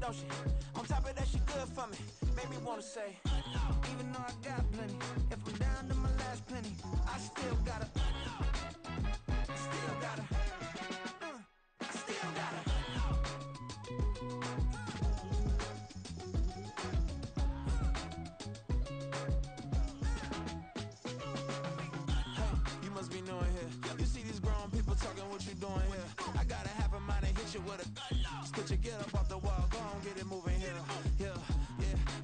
don't she? On top of that, she good for me. Made me wanna say, even though I got plenty, if I'm down to my last penny, I still gotta, I still gotta, I still gotta. Hey, you must be new in here. You see these grown people talking, what you doing here? I got a half a mind to hit you with a put your get up off the wall, go on, get it moving here. Yeah,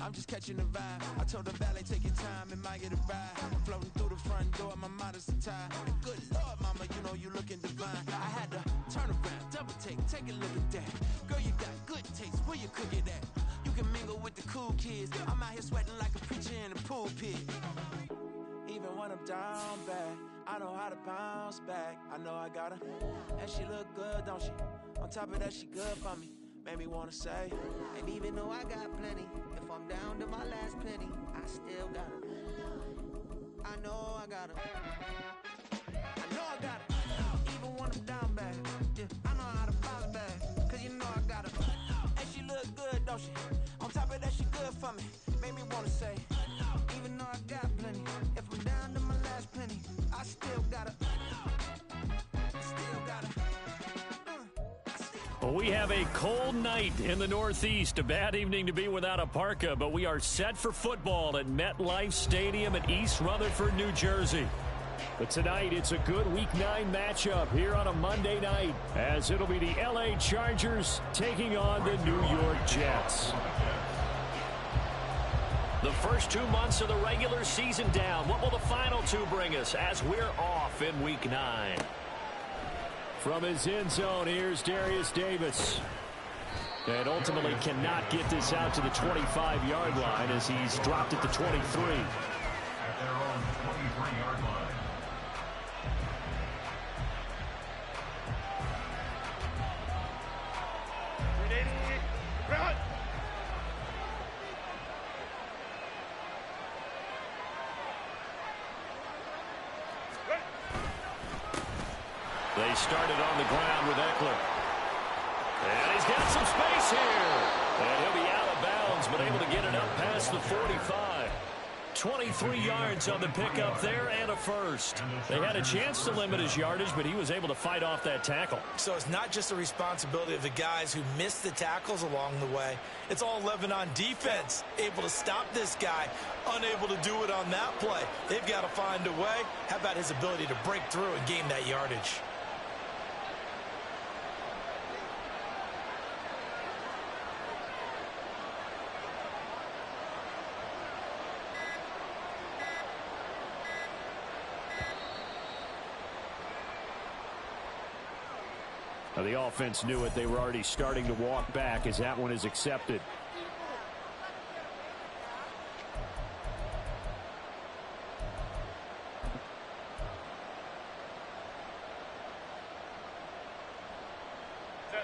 I'm just catching the vibe. I told the valet, take your time, it might get a ride. Floating through the front door, my mind is tied. And good Lord, mama, you know you looking divine. I had to turn around, double take a look at that. Girl, you got good taste, where you cook it at? You can mingle with the cool kids. I'm out here sweating like a preacher in a pulpit. Even when I'm down bad, I know how to bounce back. I know I got her, and she look good, don't she? On top of that, she good for me. Made me wanna say, and even though I got plenty, if I'm down to my last penny, I still got her. I know I got her. I know I got her. Even when I'm down bad, yeah, I know how to bounce back. Cause you know I got her. And she look good, don't she? On top of that, she good for me. Made me wanna say, even though I got plenty, if I'm down to my last penny, I still got her. I still got her. Well, we have a cold night in the Northeast. A bad evening to be without a parka, but we are set for football at MetLife Stadium in East Rutherford, New Jersey. But tonight, it's a good Week 9 matchup here on a Monday night, as it'll be the L.A. Chargers taking on the New York Jets. The first 2 months of the regular season down. What will the final 2 bring us as we're off in Week 9? From his end zone, here's Darius Davis. And ultimately cannot get this out to the 25-yard line as he's dropped at the 23. At their own 23-yard line. Run! They started on the ground with Eckler. And he's got some space here. And he'll be out of bounds, but able to get it up past the 45. 23 yards on the pickup there and a first. They had a chance to limit his yardage, but he was able to fight off that tackle. So it's not just the responsibility of the guys who missed the tackles along the way. It's all Lebanon defense able to stop this guy, unable to do it on that play. They've got to find a way. How about his ability to break through and gain that yardage? Now, the offense knew it. They were already starting to walk back as that one is accepted.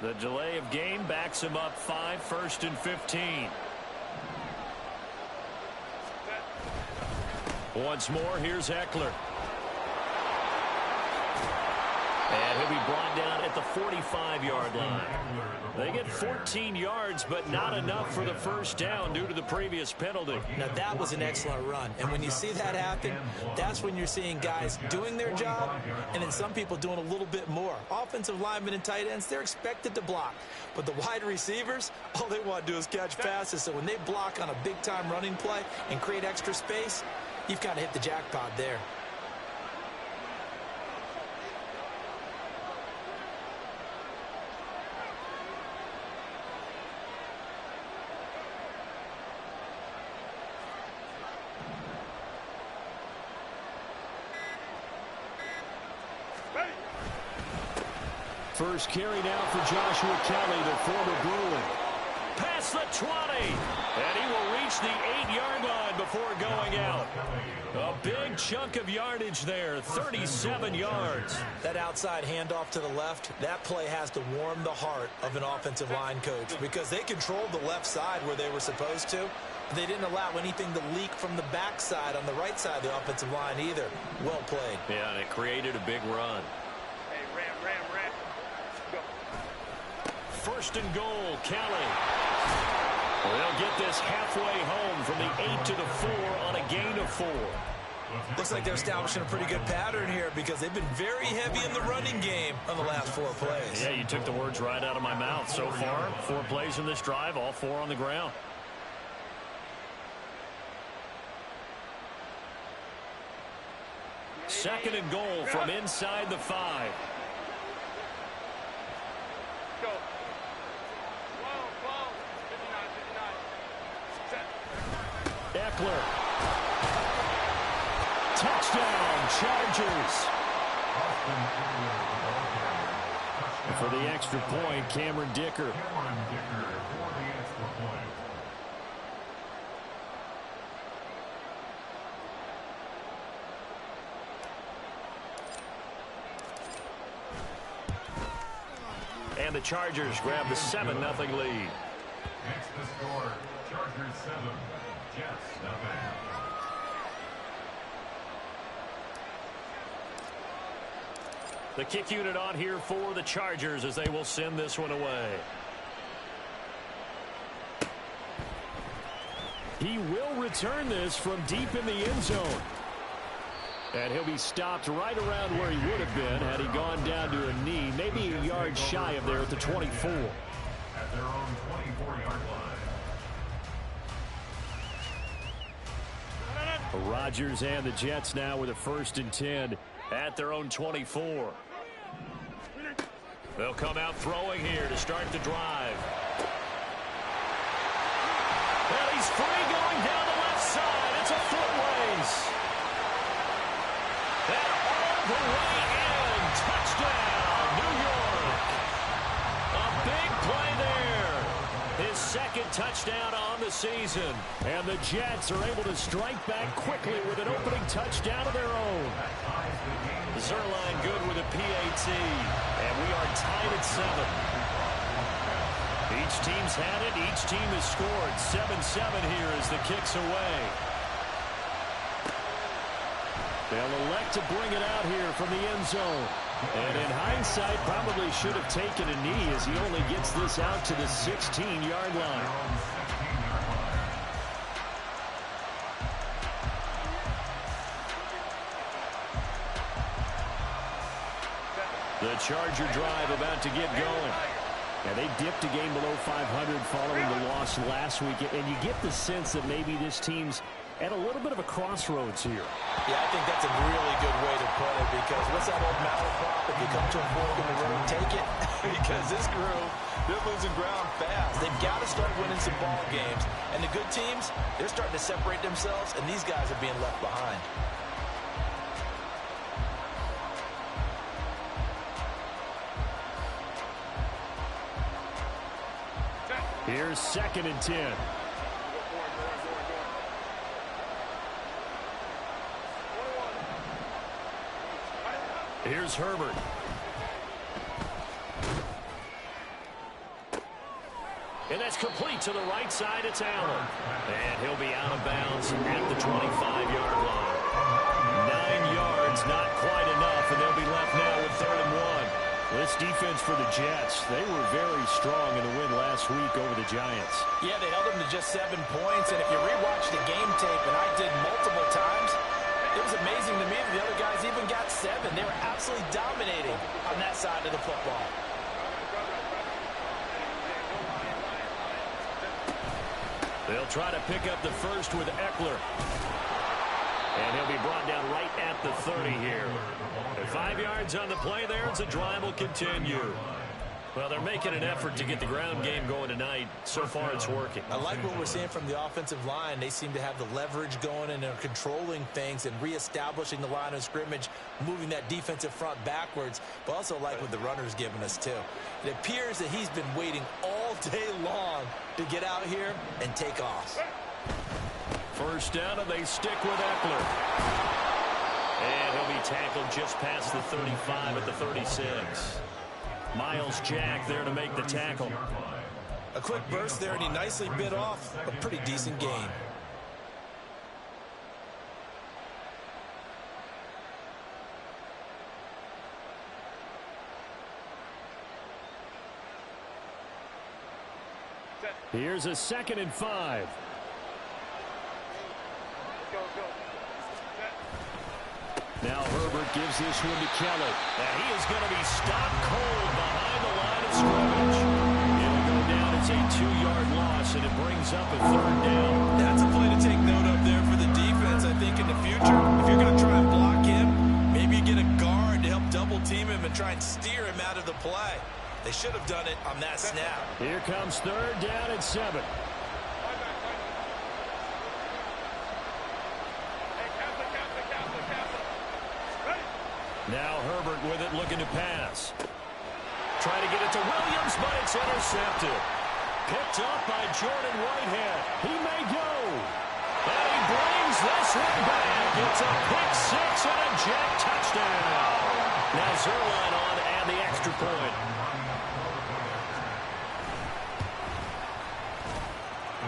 The delay of game backs him up 5, 1st and 15. Once more, here's Eckler. And he'll be brought down at the 45-yard line. They get 14 yards, but not enough for the first down due to the previous penalty. Now, that was an excellent run. And when you see that happen, that's when you're seeing guys doing their job and then some people doing a little bit more. Offensive linemen and tight ends, they're expected to block. But the wide receivers, all they want to do is catch passes. So when they block on a big-time running play and create extra space, you've kind of hit the jackpot there. First carry now for Joshua Kelly, the former Bruin. Past the 20, and he will reach the 8-yard line before going out. A big chunk of yardage there, 37 yards. That outside handoff to the left, that play has to warm the heart of an offensive line coach because they controlled the left side where they were supposed to. They didn't allow anything to leak from the backside on the right side of the offensive line either. Well played. Yeah, and it created a big run. Hey, ram. Go. First and goal, Kelly. They'll get this halfway home from the 8 to the 4 on a gain of 4. Looks like they're establishing a pretty good pattern here because they've been very heavy in the running game on the last 4 plays. Yeah, you took the words right out of my mouth. So far, 4 plays in this drive, all 4 on the ground. Second and goal from inside the 5. Eckler. Touchdown, Chargers. And for the extra point, Cameron Dicker. And the Chargers grab the 7-0 lead. Next to score, Chargers 7, Jets nothing. The kick unit on here for the Chargers as they will send this one away. He will return this from deep in the end zone. And he'll be stopped right around where he would have been had he gone down to a knee, maybe a yard shy of there at the 24. At their own 24-yard line. Rodgers and the Jets now with a 1st and 10 at their own 24. They'll come out throwing here to start the drive. And he's free going down the left side. It's a foot race. And all the way in. Touchdown, New York. A big play there. His 2nd touchdown on the season. And the Jets are able to strike back quickly with an opening touchdown of their own. Zerline good with a PAT. And we are tied at 7. Each team's had it. Each team has scored. 7-7 here as the kick's away. They'll elect to bring it out here from the end zone. And in hindsight, probably should have taken a knee as he only gets this out to the 16-yard line. The Charger drive about to get going. And they dipped a game below 500 following the loss last week. And you get the sense that maybe this team's at a little bit of a crossroads here. Yeah, I think that's a really good way to put it because what's that old malaprop? If you come to a fork in the road, take it. Because this group, they're losing ground fast. They've got to start winning some ball games. And the good teams, they're starting to separate themselves, and these guys are being left behind. Here's 2nd and 10. Here's Herbert. And that's complete to the right side. It's Allen. And he'll be out of bounds at the 25-yard line. 9 yards, not quite enough, and they'll be left now with 3rd and 1. This defense for the Jets, they were very strong in the win last week over the Giants. Yeah, they held them to just 7 points, and if you rewatch the game tape, and I did multiple times, it was amazing to me that the other guys even got 7. They were absolutely dominating on that side of the football. They'll try to pick up the first with Eckler. And he'll be brought down right at the 30 here. And 5 yards on the play there as the drive will continue. Well, they're making an effort to get the ground game going tonight. So far, it's working. I like what we're seeing from the offensive line. They seem to have the leverage going, and they're controlling things and reestablishing the line of scrimmage, moving that defensive front backwards, but also like what the runner's giving us, too. It appears that he's been waiting all day long to get out here and take off. First down, and they stick with Eckler. And he'll be tackled just past the 35 at the 36. Myles Jack there to make the tackle. A quick burst there, and he nicely bit off a pretty decent gain. Here's a 2nd and 5. Now Herbert gives this one to Kelly. And he is going to be stopped cold behind the line of scrimmage. It'll go down as a 2-yard loss, and it brings up a 3rd down. That's a play to take note of there for the defense, I think, in the future. If you're going to try and block him, maybe you get a guard to help double-team him and try and steer him out of the play. They should have done it on that snap. Here comes 3rd down and 7. Now Herbert with it, looking to pass. Trying to get it to Williams, but it's intercepted. Picked up by Jordan Whitehead. He may go. And he brings this one back. It's a pick 6 and a jet touchdown. Now Zuerlein on and the extra point.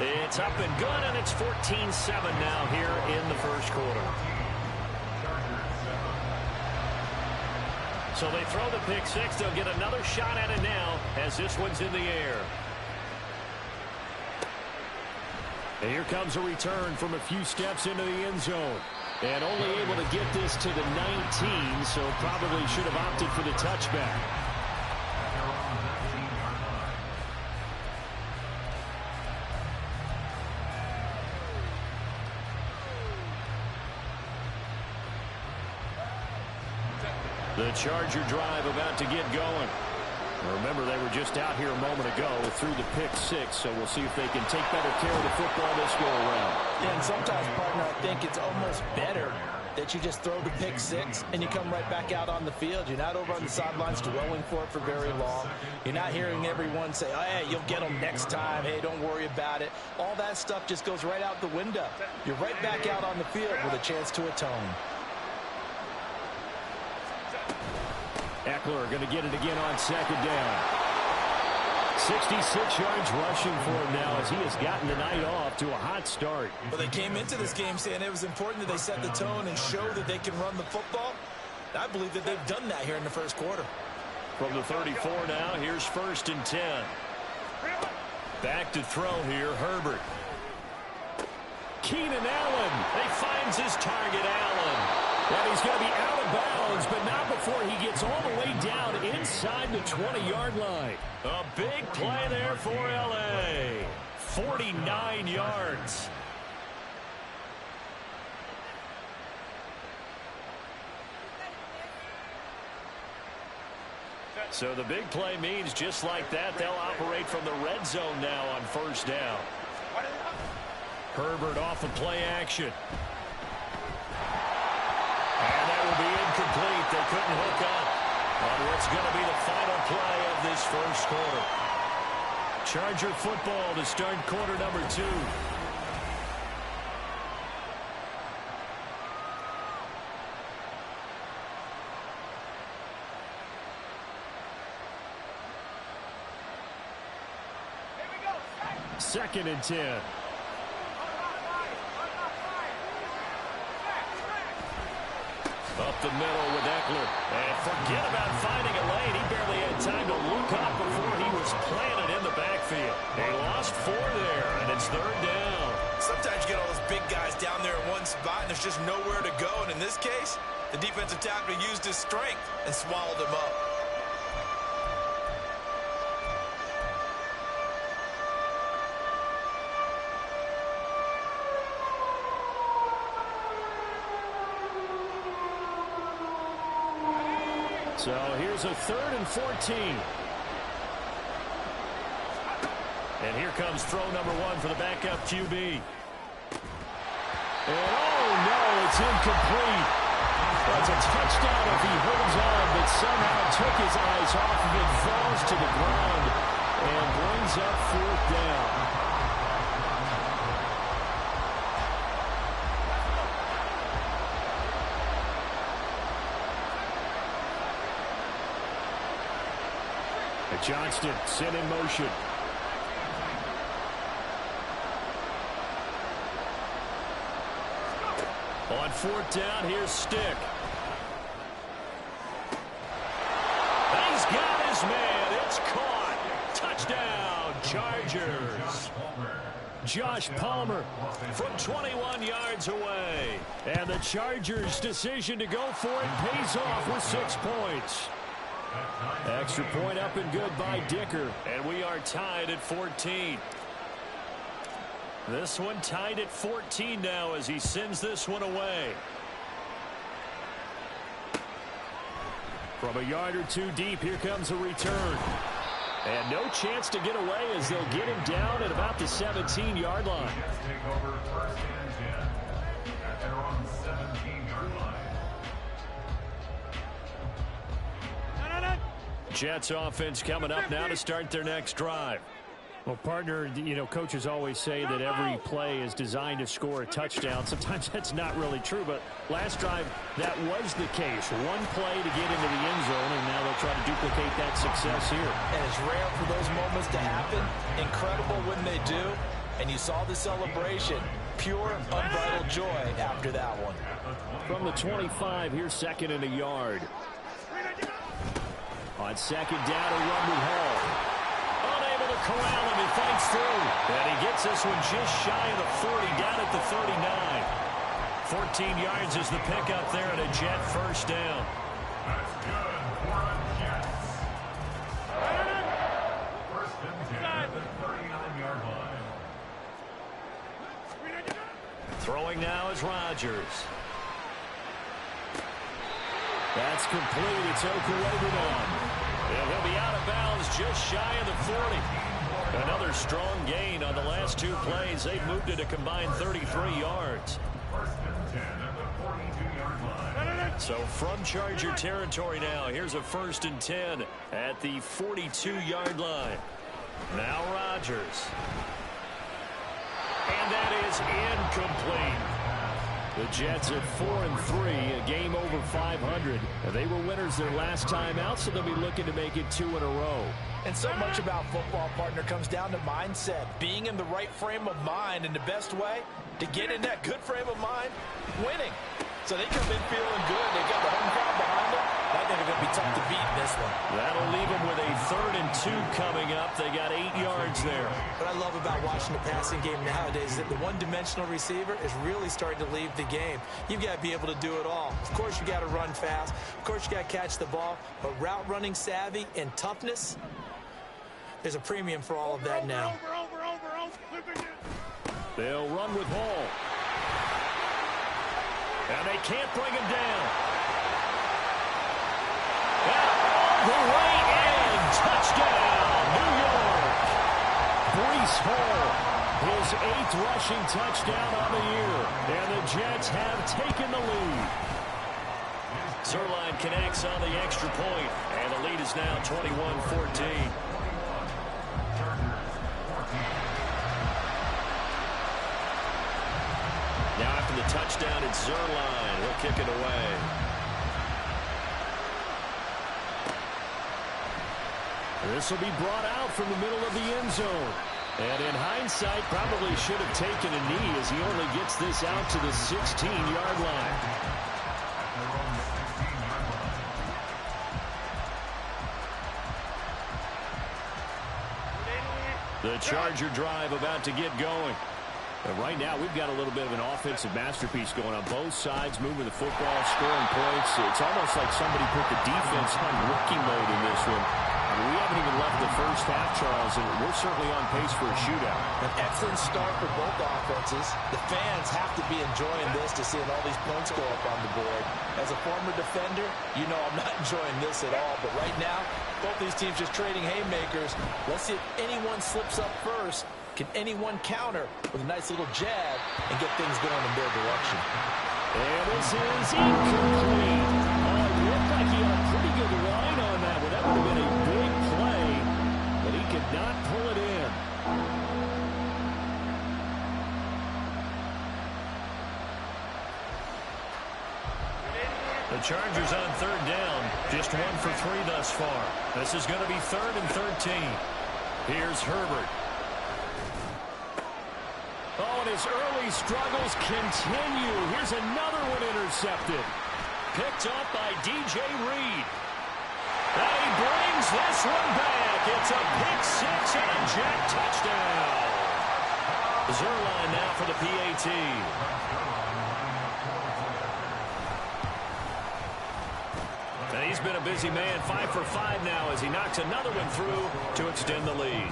It's up and good, and it's 14-7 now here in the first quarter. So they throw the pick 6. They'll get another shot at it now as this one's in the air. And here comes a return from a few steps into the end zone. And only able to get this to the 19, so probably should have opted for the touchback. The Charger drive about to get going. Remember, they were just out here a moment ago through the pick 6, so we'll see if they can take better care of the football this go around. Yeah, and sometimes, partner, I think it's almost better that you just throw the pick 6 and you come right back out on the field. You're not over on the sidelines dwelling for it for very long. You're not hearing everyone say, oh, hey, you'll get them next time. Hey, don't worry about it. All that stuff just goes right out the window. You're right back out on the field with a chance to atone. Eckler going to get it again on 2nd down. 66 yards rushing for him now as he has gotten the night off to a hot start. Well, they came into this game saying it was important that they set the tone and show that they can run the football. I believe that they've done that here in the first quarter. From the 34 now, here's 1st and 10. Back to throw here, Herbert. Keenan Allen. He finds his target, Allen. And he's going to be out of bounds, but not before he gets all the way down inside the 20-yard line. A big play there for L.A. 49 yards. So the big play means just like that, they'll operate from the red zone now on 1st down. Herbert off the play action. And that will be incomplete. They couldn't hook up on what's going to be the final play of this first quarter. Charger football to start quarter number 2. Second and 10. Up the middle with Eckler. And forget about finding a lane. He barely had time to look up before he was planted in the backfield. They lost 4 there, and it's 3rd down. Sometimes you get all those big guys down there in one spot, and there's just nowhere to go. And in this case, the defensive tackle used his strength and swallowed him up. So here's a 3rd and 14. And here comes throw number 1 for the backup QB. And oh no, it's incomplete. That's a touchdown if he holds on, but somehow took his eyes off of it, falls to the ground, and brings up 4th down. Johnston set in motion. On 4th down, here's Stick. He's got his man. It's caught. Touchdown, Chargers. Josh Palmer from 21 yards away. And the Chargers' decision to go for it pays off with 6 points. Extra point up and good by Dicker. And we are tied at 14. This one tied at 14 now as he sends this one away. From a yard or two deep, here comes a return. And no chance to get away as they'll get him down at about the 17-yard line. Take over first and 10 at their own 17-yard line. Jets offense coming up now to start their next drive. Well, partner, you know, coaches always say that every play is designed to score a touchdown. Sometimes that's not really true, but last drive, that was the case. One play to get into the end zone, and now they'll try to duplicate that success here. And it's rare for those moments to happen. Incredible when they do. And you saw the celebration. Pure, unbridled joy after that one. From the 25, here's second and a yard. On second down, a run with Hall. Unable to corral him, he fights through. And he gets this one just shy of the 40, down at the 39. 14 yards is the pickup there and a Jet first down. That's good for the Jets. First and 10 at the 39-yard line. Throwing now is Rodgers. That's complete. It's Okulebunon. And he'll be out of bounds just shy of the 40. Another strong gain on the last two plays. They've moved it a combined 33 yards. First and 10 at the 42-yard line. So from Charger territory now, here's a first and 10 at the 42-yard line. Now Rodgers. And that is incomplete. The Jets at 4-3, a game over 500. They were winners their last time out, so they'll be looking to make it 2 in a row. And so much about football, partner, comes down to mindset. Being in the right frame of mind, and the best way to get in that good frame of mind, winning. So they come in feeling good. They got the home crowd behind them. I think they're going to be tough to beat in this one. That'll leave them with a 3rd and 2 coming up. They got 8 yards there. What I love about watching the passing game nowadays is that the one-dimensional receiver is really starting to leave the game. You've got to be able to do it all. Of course, you got to run fast. Of course, you got to catch the ball. But route running savvy and toughness, there's a premium for all of that now. They'll run with Hall. And they can't bring him down. The way in. Touchdown, New York. Breece Hall, his 8th rushing touchdown on the year. And the Jets have taken the lead. Zuerlein connects on the extra point. And the lead is now 21-14. Now after the touchdown, it's Zuerlein. He'll kick it away. This will be brought out from the middle of the end zone. And in hindsight, probably should have taken a knee as he only gets this out to the 16-yard line. The Charger drive about to get going. And right now, we've got a little bit of an offensive masterpiece going on both sides, moving the football, scoring points. It's almost like somebody put the defense on rookie mode in this one. I mean, we haven't even left the first half, Charles, and we're certainly on pace for a shootout. An excellent start for both offenses. The fans have to be enjoying this to seeing all these points go up on the board. As a former defender, you know I'm not enjoying this at all. But right now, both these teams just trading haymakers. Let's see if anyone slips up first. Can anyone counter with a nice little jab and get things going in their direction? And this is incomplete. It looked like he had a pretty good line on that one. That would have been a big play, but he could not pull it in. The Chargers on 3rd down, just 1 for 3 thus far. This is going to be 3rd and 13. Here's Herbert. Oh, and his early struggles continue. Here's another one intercepted. Picked up by DJ Reed. And he brings this one back. It's a pick six and a Jet touchdown. Zuerlein now for the PAT. And he's been a busy man, 5 for 5 now as he knocks another one through to extend the lead.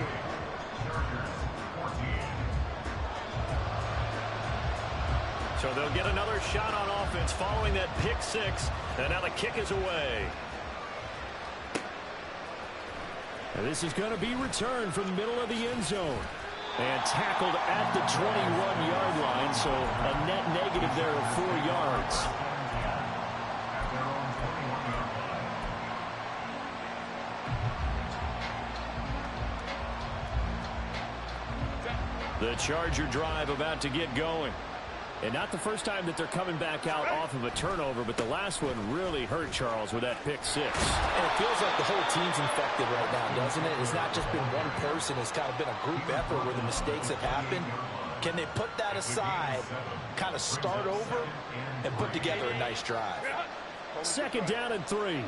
So they'll get another shot on offense following that pick six. And now the kick is away. And this is going to be returned from the middle of the end zone. And tackled at the 21-yard line, so a net negative there of 4 yards. The Charger drive about to get going. And not the first time that they're coming back out off of a turnover, but the last one really hurt Charles with that pick six. And it feels like the whole team's infected right now, doesn't it? It's not just been one person. It's kind of been a group effort where the mistakes have happened. Can they put that aside, kind of start over, and put together a nice drive? 2nd down and 3.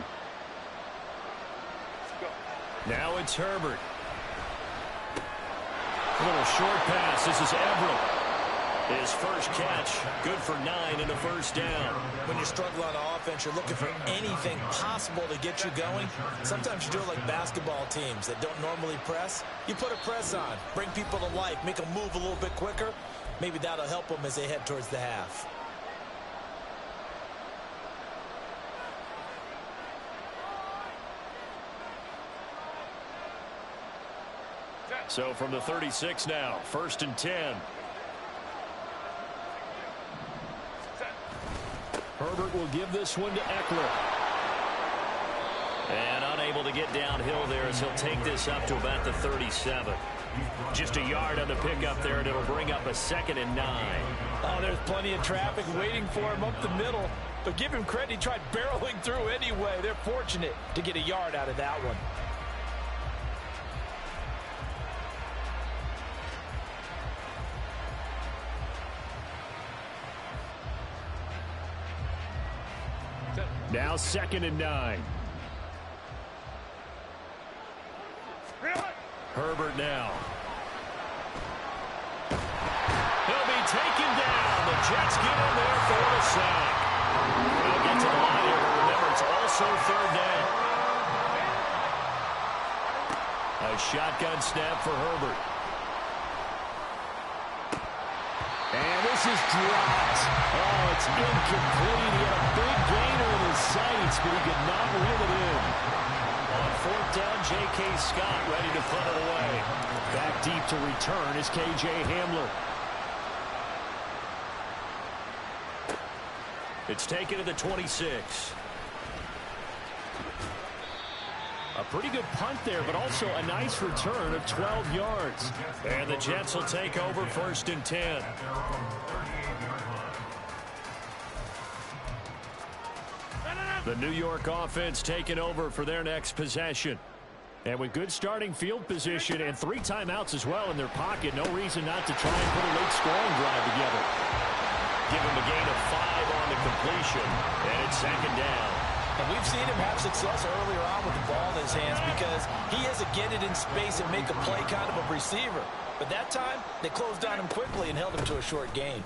Now it's Herbert. A little short pass. This is Everett. His first catch, good for 9 and a first down. When you struggle on offense, you're looking for anything possible to get you going. Sometimes you do it like basketball teams that don't normally press. You put a press on, bring people to life, make them move a little bit quicker. Maybe that'll help them as they head towards the half. So from the 36 now, 1st and 10. Herbert will give this one to Eckler. And unable to get downhill there as he'll take this up to about the 37. Just a yard on the pickup there, and it'll bring up a 2nd and 9. Oh, there's plenty of traffic waiting for him up the middle. But give him credit, he tried barreling through anyway. They're fortunate to get a yard out of that one. Now 2nd and 9. Herbert now. He'll be taken down. The Jets get in there for the sack. They'll get to the line here, but remember, it's also 3rd down. A shotgun snap for Herbert. And this is dropped. Oh, it's incomplete. He had a big gainer in his sights, but he could not reel it in. On 4th down, J.K. Scott ready to punt it away. Back deep to return is K.J. Hamler. It's taken to the 26. A pretty good punt there, but also a nice return of 12 yards. And the Jets will take over 1st and 10. The New York offense taking over for their next possession. And with good starting field position and 3 timeouts as well in their pocket, no reason not to try and put a late scoring drive together. Give him a gain of 5 on the completion, and it's 2nd down. And we've seen him have success earlier on with the ball in his hands because he has to get it in space and make a play kind of a receiver. But that time, they closed on him quickly and held him to a short gain.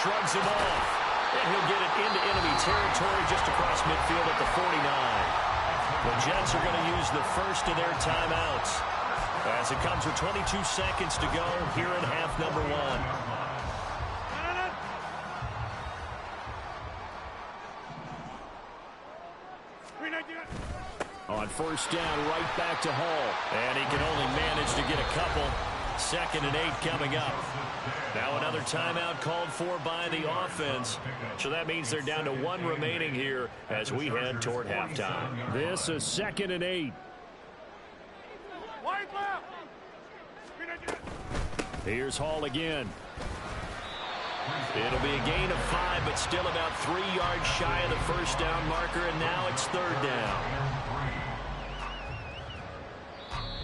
Shrugs him off, and he'll get it into enemy territory just across midfield at the 49. The Jets are going to use the first of their timeouts as it comes with 22 seconds to go here in half number 1. On 1st down, right back to Hall. And he can only manage to get a couple. 2nd and 8 coming up. Now another timeout called for by the offense. So that means they're down to 1 remaining here as we head toward halftime. This is 2nd and 8. Here's Hall again. It'll be a gain of 5, but still about 3 yards shy of the 1st down marker, and now it's 3rd down.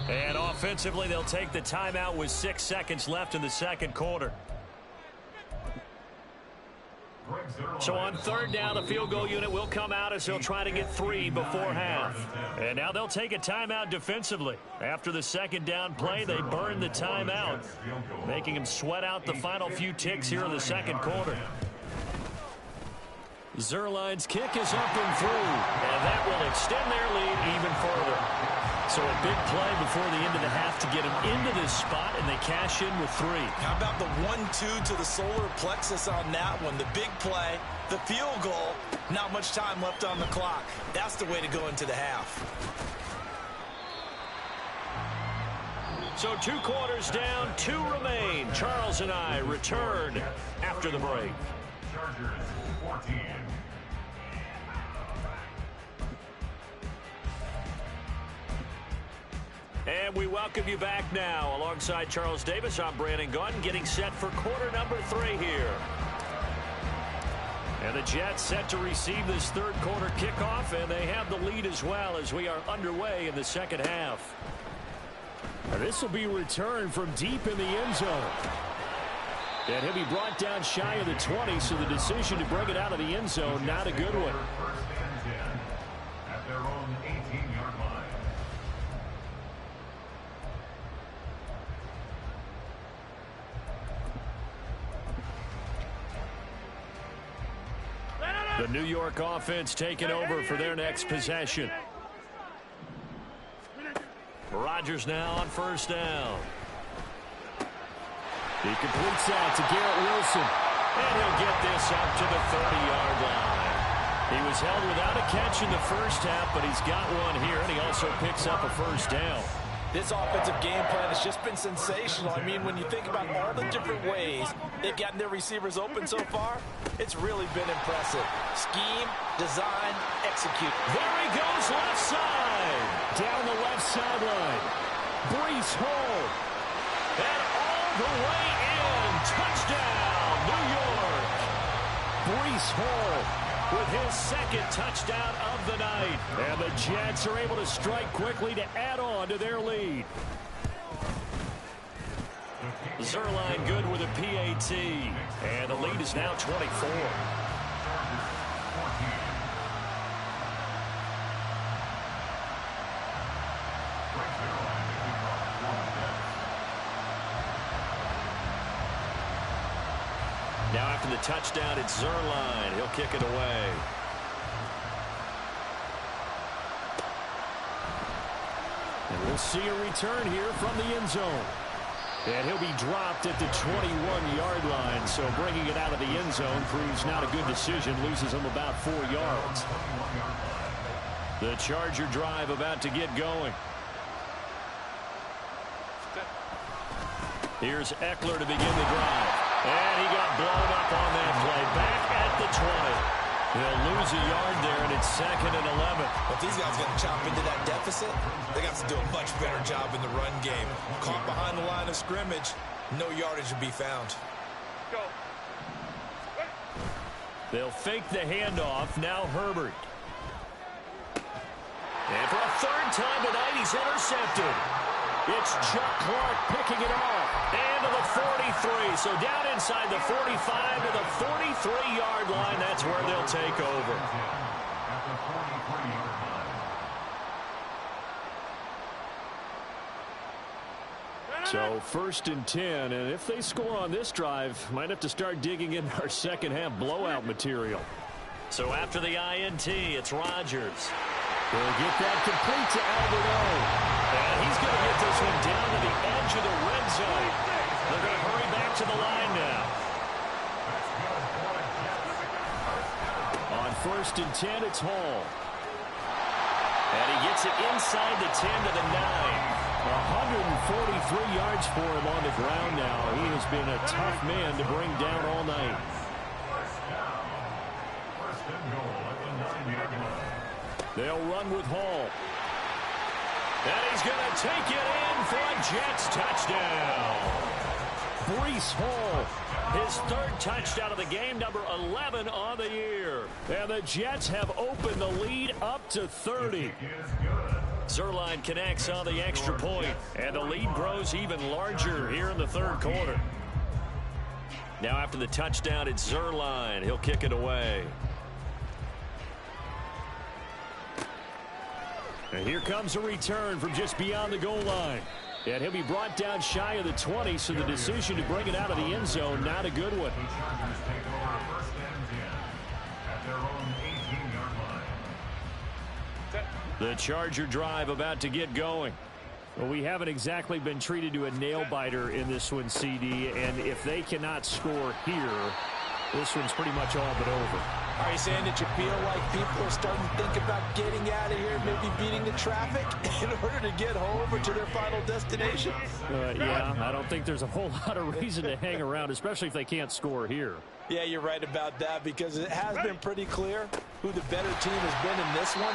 And offensively, they'll take the timeout with 6 seconds left in the 2nd quarter. So on third down, the field goal unit will come out as they'll try to get 3 before half. And now they'll take a timeout defensively. After the second down play, they burn the timeout, making them sweat out the final few ticks here in the second quarter. Zuerlein's kick is up and through, and that will extend their lead even further. So a big play before the end of the half to get them into this spot, and they cash in with 3. How about the 1-2 to the solar plexus on that one? The big play, the field goal, not much time left on the clock. That's the way to go into the half. So 2 quarters down, 2 remain. Charles and I return after the break. Chargers 14. And we welcome you back now. Alongside Charles Davis, I'm Brandon Gaudin, getting set for quarter number 3 here. And the Jets set to receive this third quarter kickoff, and they have the lead as well as we are underway in the second half. And this will be returned from deep in the end zone. And he'll be brought down shy of the 20, so the decision to bring it out of the end zone, not a good one. First and 10 at their own 18-yard line. The New York offense taking over for their next possession. Rodgers now on first down. He completes that to Garrett Wilson. And he'll get this up to the 30-yard line. He was held without a catch in the first half, but he's got one here, and he also picks up a first down. This offensive game plan has just been sensational. I mean, when you think about all the different ways they've gotten their receivers open so far, it's really been impressive. Scheme, design, execute. There he goes, left side. Down the left sideline. Breece Hall. And all the way in. Touchdown, New York. Breece Hall with his second touchdown of the night. And the Jets are able to strike quickly to add on to their lead. Zuerlein good with a PAT. And the lead is now 24. Now after the touchdown, it's Zuerlein. He'll kick it away. And we'll see a return here from the end zone. And he'll be dropped at the 21-yard line. So bringing it out of the end zone proves not a good decision. Loses him about 4 yards. The Charger drive about to get going. Here's Eckler to begin the drive. And he got blown up on that play. Back at the 20. He'll lose a yard there, and it's 2nd and 11. But these guys got to chop into that deficit. They got to do a much better job in the run game. Caught behind the line of scrimmage, no yardage to be found. They'll fake the handoff. Now Herbert. And for a third time tonight, he's intercepted. It's Chuck Clark picking it off. And to the 43. So down inside the 45 to the 43-yard line. That's where they'll take over. So 1st and 10. And if they score on this drive, might have to start digging in our second half blowout material. So after the INT, it's Rodgers. They'll get that complete to Albert O. And he's going to get this one down to the edge of the red zone. They're going to hurry back to the line now. On 1st and 10, it's Hall. And he gets it inside the 10 to the 9. 143 yards for him on the ground now. He has been a tough man to bring down all night. First and goal at the 9-yard line. They'll run with Hall. And he's going to take it in for a Jets touchdown. Breece Hall. His third touchdown of the game, number 11 on the year. And the Jets have opened the lead up to 30. Zuerlein connects on the extra point, and the lead grows even larger here in the third quarter. Now after the touchdown, it's Zuerlein. He'll kick it away. And here comes a return from just beyond the goal line. And he'll be brought down shy of the 20, so the decision to bring it out of the end zone, not a good one. The Charger drive about to get going. Well, we haven't exactly been treated to a nail-biter in this one, CD, and if they cannot score here, this one's pretty much all but over. Are you saying that you feel like people are starting to think about getting out of here, maybe beating the traffic in order to get home or to their final destination? Yeah, I don't think there's a whole lot of reason to hang around, especially if they can't score here. Yeah, you're right about that, because it has been pretty clear who the better team has been in this one.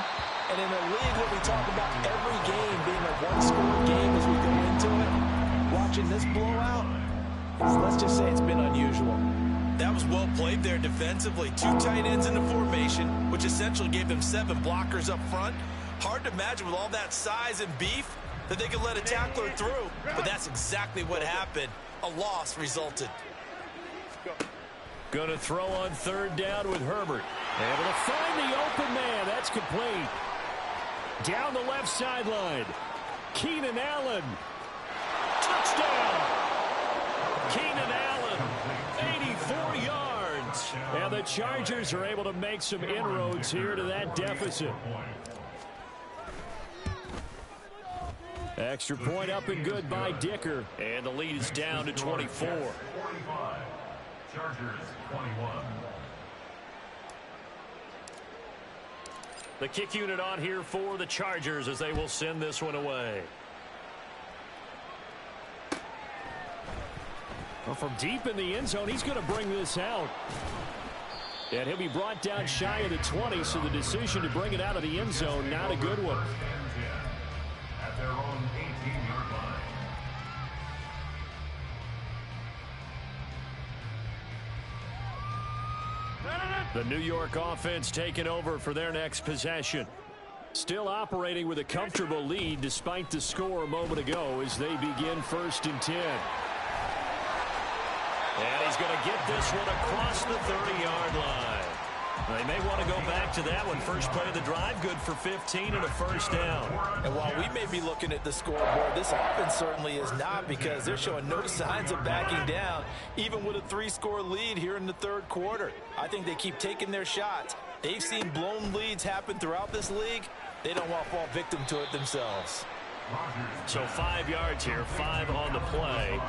And in a league where we talk about every game being a one-score game as we go into it, watching this blowout, let's just say it's been unusual. That was well played there defensively. 2 tight ends in the formation, which essentially gave them 7 blockers up front. Hard to imagine with all that size and beef that they could let a tackler through, but that's exactly what happened. A loss resulted. Going to throw on 3rd down with Herbert. Able to find the open man. That's complete. Down the left sideline. Keenan Allen. Touchdown. Keenan Allen. 84 yards. And the Chargers are able to make some inroads here to that deficit. Extra point up and good by Dicker. And the lead is down to 24. 45. Chargers 21. The kick unit on here for the Chargers as they will send this one away. Well, from deep in the end zone, he's going to bring this out. And he'll be brought down shy of the 20, so the decision to bring it out of the end zone, not a good one. At their own 18-yard line. The New York offense taking over for their next possession. Still operating with a comfortable lead despite the score a moment ago as they begin 1st and 10. And he's going to get this one across the 30-yard line. They may want to go back to that one. First play of the drive, good for 15 and a 1st down. And while we may be looking at the scoreboard, this offense certainly is not, because they're showing no signs of backing down, even with a 3-score lead here in the 3rd quarter. I think they keep taking their shots. They've seen blown leads happen throughout this league. They don't want to fall victim to it themselves. So 5 yards here, 5 on the play.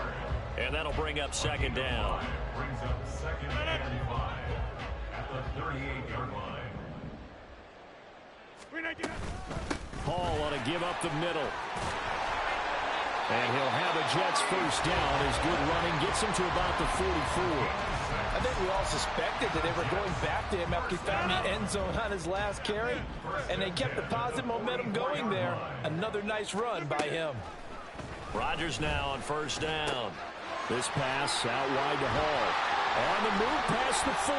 And that'll bring up 2nd down. Brings up 2nd and 5 at the 38-yard line. Hall ought to give up the middle. And he'll have a Jets 1st down as good running gets him to about the 44. I think we all suspected that they were going back to him after he found the end zone on his last carry, and they kept the positive momentum going there. Another nice run by him. Rodgers now on 1st down. This pass out wide to Hall. On the move past the 40.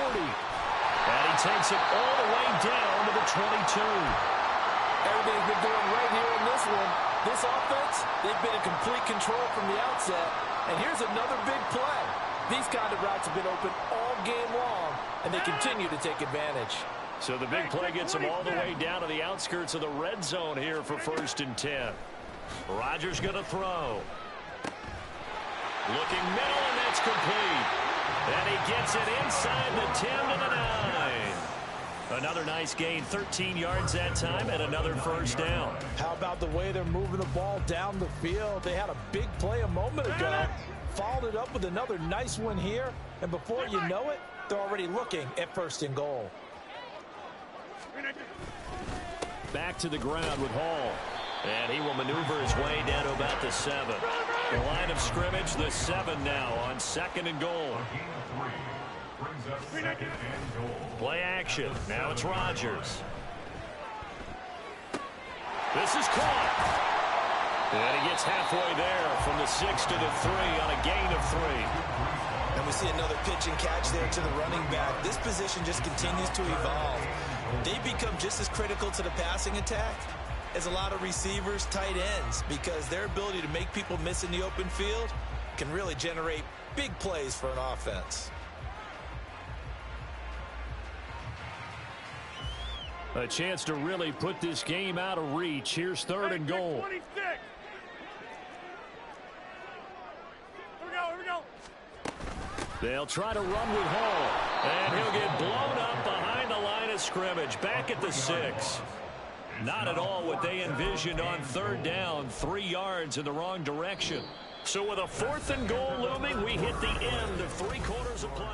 And he takes it all the way down to the 22. Everything's been going right here in this one. This offense, they've been in complete control from the outset. And here's another big play. These kind of routes have been open all game long, and they continue to take advantage. So the big play gets them all the way down to the outskirts of the red zone here for 1st and 10. Rodgers going to throw. Looking middle, and that's complete. And he gets it inside the 10 to the 9. Another nice gain, 13 yards that time, and another 1st down. How about the way they're moving the ball down the field? They had a big play a moment ago, followed it up with another nice one here, and before you know it, they're already looking at 1st and goal. Back to the ground with Hall. And he will maneuver his way down to about the 7. The line of scrimmage, the 7 now on 2nd and goal. Brings up 2nd and goal. Play action. Now it's Rodgers. This is caught. And he gets halfway there from the 6 to the 3 on a gain of 3. And we see another pitch and catch there to the running back. This position just continues to evolve. They become just as critical to the passing attack as a lot of receivers, tight ends, because their ability to make people miss in the open field can really generate big plays for an offense. A chance to really put this game out of reach. Here's 3rd and goal. 26. Here we go. They'll try to run with Hall. And he'll get blown up behind the line of scrimmage. Back at the 6. Not at all what they envisioned on 3rd down. 3 yards in the wrong direction. So with a 4th and goal looming, we hit the end of 3 quarters of play.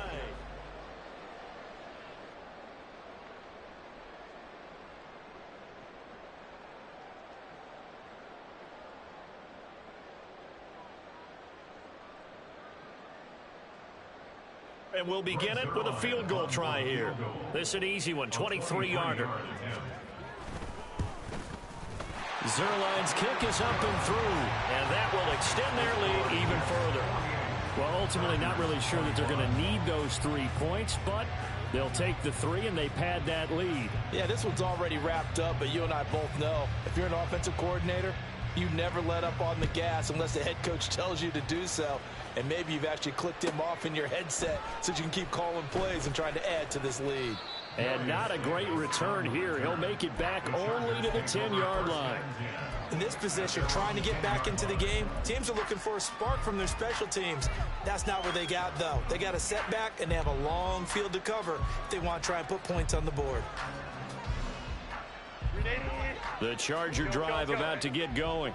And we'll begin it with a field goal try here. This is an easy one, 23-yarder. Zerline's kick is up and through, and that will extend their lead even further. Well, ultimately not really sure that they're going to need those 3 points, but they'll take the 3 and they pad that lead. Yeah, this one's already wrapped up, but you and I both know if you're an offensive coordinator, you never let up on the gas unless the head coach tells you to do so. And maybe you've actually clicked him off in your headset so you can keep calling plays and trying to add to this lead. And not a great return here. He'll make it back only to the 10-yard line. In this position, trying to get back into the game, teams are looking for a spark from their special teams. That's not where they got, though. They got a setback, and they have a long field to cover if they want to try and put points on the board. The Charger drive about to get going.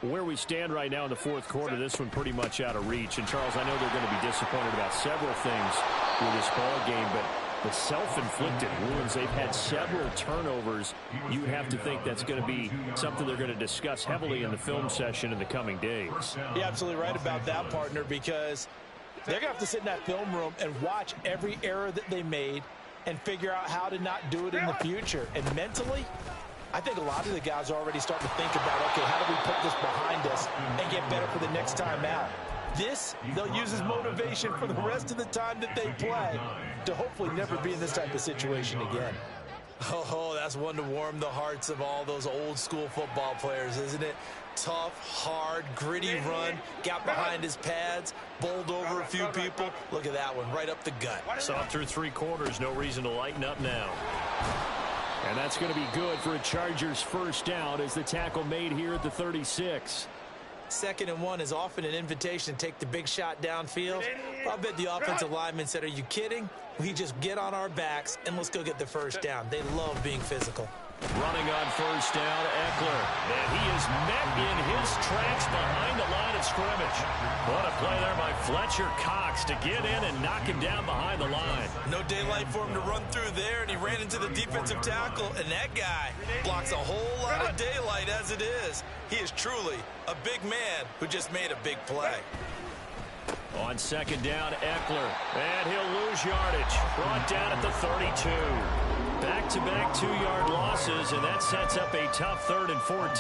Where we stand right now in the 4th quarter, this one pretty much out of reach. And, Charles, I know they're going to be disappointed about several things with this ball game, but the self-inflicted wounds, they've had several turnovers. You have to think that's going to be something they're going to discuss heavily in the film session in the coming days. You're absolutely right about that, partner, because they're going to have to sit in that film room and watch every error that they made and figure out how to not do it in the future. And mentally, I think a lot of the guys are already starting to think about, okay, how do we put this behind us and get better for the next time out? This, they'll use as motivation for the rest of the time that they play to hopefully never be in this type of situation again. Oh, that's one to warm the hearts of all those old school football players, isn't it? Tough, hard, gritty run, got behind his pads, bowled over a few people. Look at that one, right up the gut. Soft through 3 quarters, no reason to lighten up now. And that's going to be good for a Chargers first down as the tackle made here at the 36. 2nd and 1 is often an invitation to take the big shot downfield. I bet the offensive lineman said, are you kidding? We just get on our backs and let's go get the first down. They love being physical. Running on first down, Eckler. And he is met in his tracks behind the line of scrimmage. What a play there by Fletcher Cox to get in and knock him down behind the line. No daylight for him to run through there, and he ran into the defensive tackle, and that guy blocks a whole lot of daylight as it is. He is truly a big man who just made a big play. On 2nd down, Eckler. And he'll lose yardage. Brought down at the 32. Back-to-back 2-yard losses, and that sets up a tough 3rd and 14.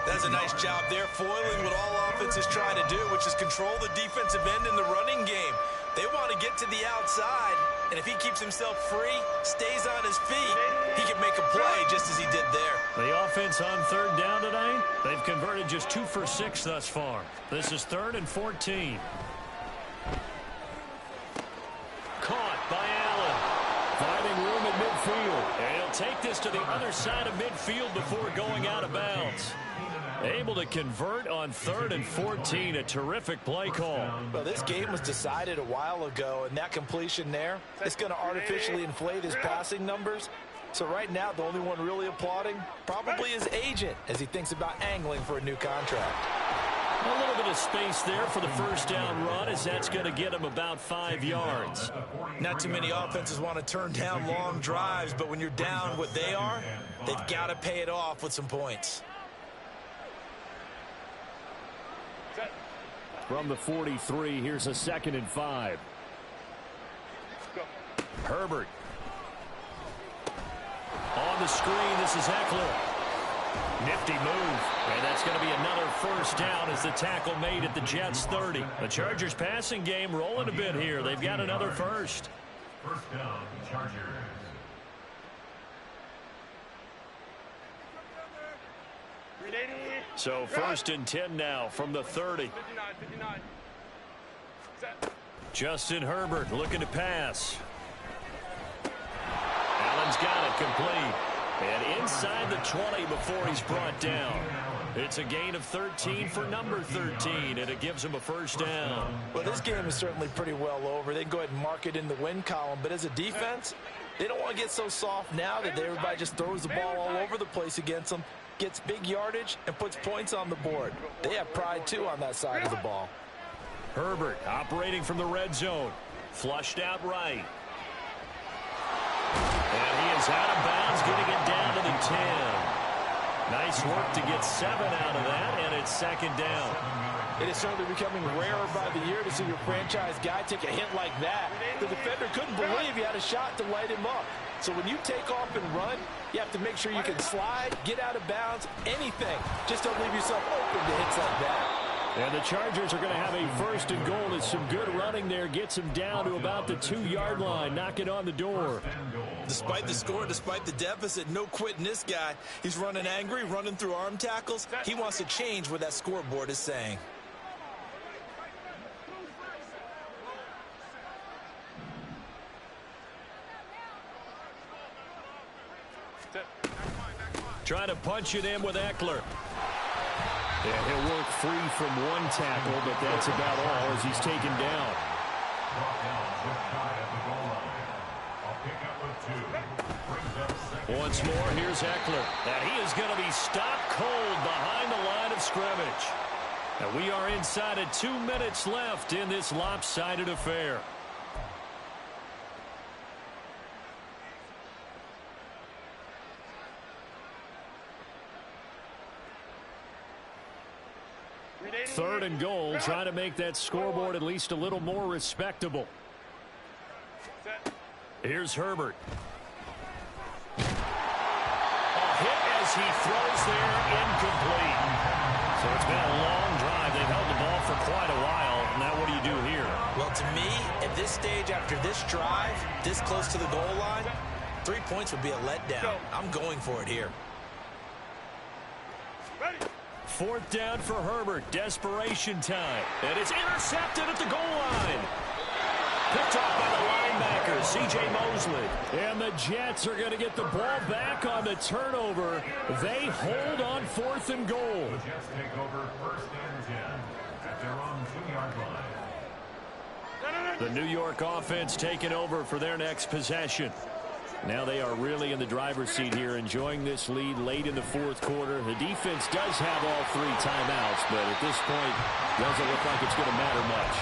That's a nice job there, foiling what all offenses try to do, which is control the defensive end in the running game. They want to get to the outside, and if he keeps himself free, stays on his feet, he can make a play just as he did there. The offense on 3rd down tonight, they've converted just 2 for 6 thus far. This is 3rd and 14. Caught by Allen. Finding room at midfield. And he'll take this to the other side of midfield before going out of bounds. Able to convert on 3rd and 14. A terrific play call. Well, this game was decided a while ago, and that completion there, it's going to artificially inflate his passing numbers. So right now, the only one really applauding probably his agent as he thinks about angling for a new contract. A little bit of space there for the first down run, as that's going to get him about 5 yards. Not too many offenses want to turn down long drives, but when you're down what they are, they've got to pay it off with some points. From the 43, here's a 2nd and 5. Herbert. On the screen, this is Eckler. Nifty move, and that's going to be another first down as the tackle made at the Jets' 30. The Chargers passing game rolling a bit here. They've got another first. First down, Chargers. So 1st and 10 now from the 30. Justin Herbert looking to pass. Allen's got it complete. And inside the 20 before he's brought down. It's a gain of 13 for number 13, and it gives him a first down. Well, this game is certainly pretty well over. They can go ahead and mark it in the win column. But as a defense, they don't want to get so soft now that everybody just throws the ball all over the place against them, gets big yardage, and puts points on the board. They have pride, too, on that side of the ball. Herbert operating from the red zone. Flushed out right. And he is out of bounds, getting it down to the 10. Nice work to get 7 out of that, and it's second down. It is certainly becoming rarer by the year to see your franchise guy take a hit like that. The defender couldn't believe he had a shot to light him up. So when you take off and run, you have to make sure you can slide, get out of bounds, anything. Just don't leave yourself open to hits like that. And the Chargers are going to have a first and goal as some good running there gets him down to about the 2-yard line, knocking on the door. Despite the score, despite the deficit, no quitting this guy. He's running angry, running through arm tackles. He wants to change what that scoreboard is saying. Trying to punch it in with Eckler. And he'll work free from one tackle, but that's about all as he's taken down. Once more, here's Eckler. And he is going to be stopped cold behind the line of scrimmage. And we are inside of 2 minutes left in this lopsided affair. Third and goal, trying to make that scoreboard at least a little more respectable. Here's Herbert. A hit as he throws there, incomplete. So it's been a long drive. They've held the ball for quite a while. Now what do you do here? Well, to me, at this stage, after this drive, this close to the goal line, 3 points would be a letdown. I'm going for it here. Fourth down for Herbert. Desperation time. And it's intercepted at the goal line. Picked off by the linebacker, C.J. Mosley. And the Jets are going to get the ball back on the turnover. They hold on fourth and goal. The Jets take over first and 10 at their own 2-yard line. The New York offense taking over for their next possession. Now they are really in the driver's seat here, enjoying this lead late in the fourth quarter. The defense does have all 3 timeouts, but at this point, doesn't look like it's going to matter much.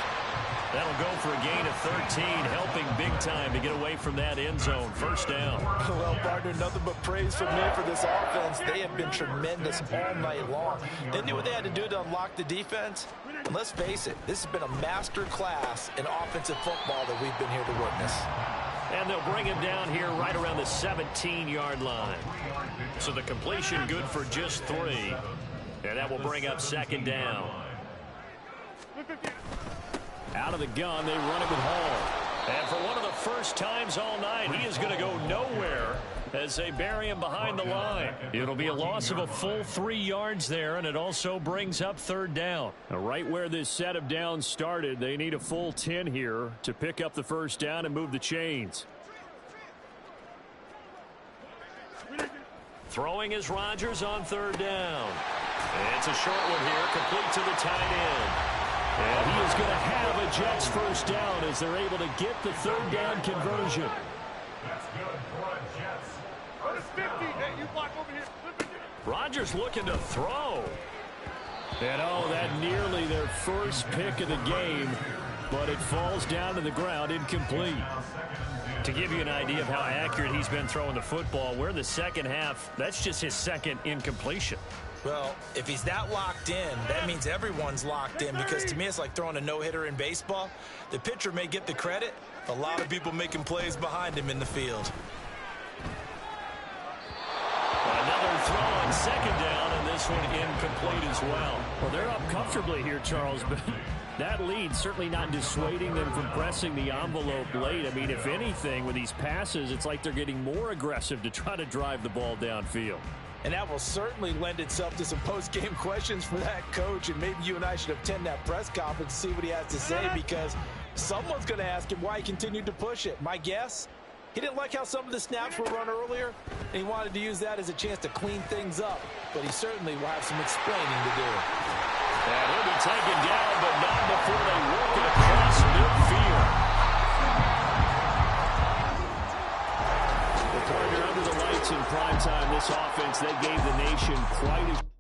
That'll go for a gain of 13, helping big time to get away from that end zone. First down. Well, partner, nothing but praise from me for this offense. They have been tremendous all night long. They knew what they had to do to unlock the defense. And let's face it, this has been a master class in offensive football that we've been here to witness. And they'll bring him down here right around the 17-yard line. So the completion good for just 3. And that will bring up second down. Out of the gun, they run it with Hall. And for one of the first times all night, he is going to go nowhere as they bury him behind the line. It'll be a loss of a full 3 yards there, and it also brings up third down. Now, right where this set of downs started, they need a full 10 here to pick up the first down and move the chains. Throwing is Rodgers on third down. It's a short one here, complete to the tight end. And he is going to have a Jets first down as they're able to get the third down conversion. That's good for the Jets. First 50. Hey, you block over here. Rodgers looking to throw. And oh, that nearly their first pick of the game, but it falls down to the ground incomplete. To give you an idea of how accurate he's been throwing the football, we're in the second half. That's just his second incompletion. Well, if he's that locked in, that means everyone's locked in, because to me it's like throwing a no-hitter in baseball. The pitcher may get the credit, a lot of people making plays behind him in the field. Another throw on second down, and this one incomplete as well. Well, they're up comfortably here, Charles, but that lead certainly not dissuading them from pressing the envelope late. I mean, if anything, with these passes, it's like they're getting more aggressive to try to drive the ball downfield. And that will certainly lend itself to some post-game questions for that coach. And maybe you and I should attend that press conference to see what he has to say, because Someone's going to ask him why he continued to push it. My guess, he didn't like how some of the snaps were run earlier, and he wanted to use that as a chance to clean things up. But he certainly will have some explaining to do. And he'll be taken down, but not before they work it across midfield. The partner under the lights in primetime, this offense, they gave the nation quite a